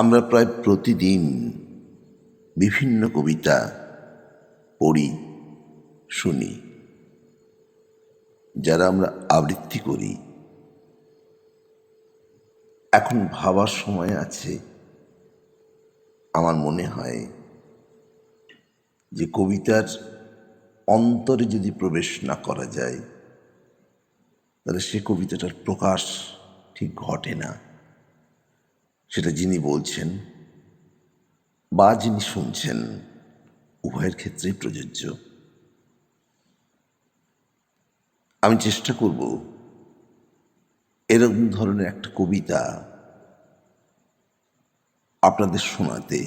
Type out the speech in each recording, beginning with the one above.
আমরা প্রায় প্রতিদিন বিভিন্ন কবিতা পড়ি, শুনি, যারা আমরা আবৃত্তি করি। এখন ভাবার সময় আছে। আমার মনে হয় যে কবিতার অন্তরে যদি প্রবেশ না করা যায়, তাহলে সে কবিতাটার প্রকাশ ঠিক ঘটে না। সেটা যিনি বলছেন বা যিনি শুনছেন, উভয়ের ক্ষেত্রেই প্রযোজ্য। আমি চেষ্টা করব এরকম ধরনের একটা কবিতা আপনাদের শোনাতে।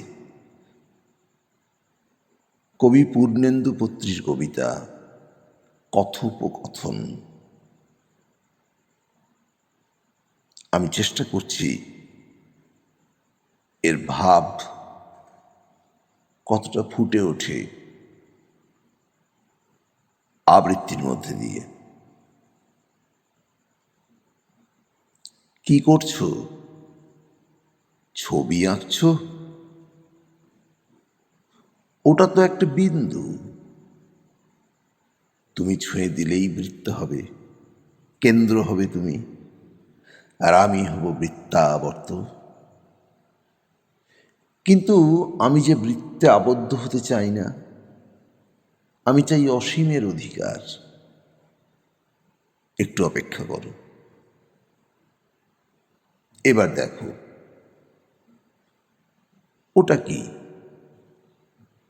কবি পূর্ণেন্দু পত্রীর কবিতা কথোপকথন। আমি চেষ্টা করছি এর ভাব কতটা ফুটে ওঠে আবৃত্তির মধ্যে দিয়ে। কি করছো? ছবি আঁকছো? ওটা তো একটা বিন্দু, তুমি ছুঁয়ে দিলেই বৃত্ত হবে, কেন্দ্র হবে তুমি, আর আমি হব বৃত্তাবর্ত। কিন্তু আমি যে বৃত্তে আবদ্ধ হতে চাই না, আমি চাই অসীমের অধিকার। একটু অপেক্ষা করো, এবার দেখো ওটা কি?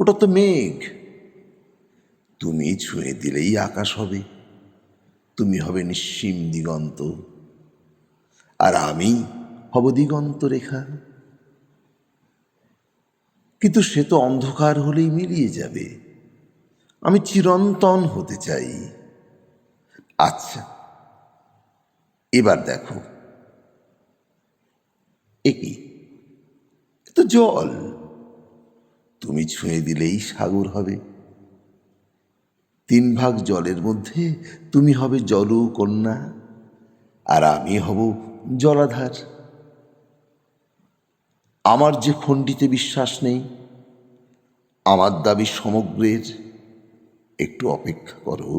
ওটা তো মেঘ। তুমি ছুঁয়ে দিলেই আকাশ হবে, তুমি হবে নিঃসীম দিগন্ত, আর আমি হব দিগন্ত রেখা। কিন্তু সে তো অন্ধকার হলেই মিলিয়ে যাবে। আমি চিরন্তন হতে চাই। আচ্ছা, এবার দেখো এ কি? এ তো জল। তুমি ছুঁয়ে দিলেই সাগর হবে। 3 ভাগ জলের মধ্যে তুমি হবে জলকন্যা, আর আমি হব জলাধার। আমার যে খণ্ডিতে বিশ্বাস নেই, আমার দাবি সমগ্রের। একটু অপেক্ষা করো,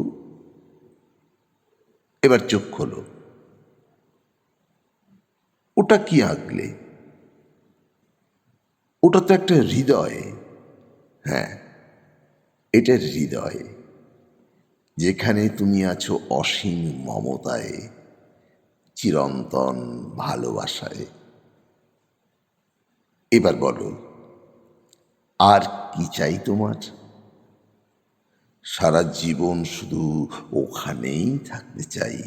এবার চোখ খোলো। ওটা কি আঁকলে? ওটা তো একটা হৃদয়। হ্যাঁ, এটা হৃদয়, যেখানে তুমি আছো অসীম মমতায়, চিরন্তন ভালোবাসায়। এবার বলো, আর কি চাই তোমার? সারা জীবন শুধু ওখানেই থাকতে চাই।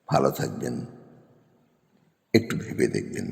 ভালো থাকবেন, একটু ভেবে দেখবেন।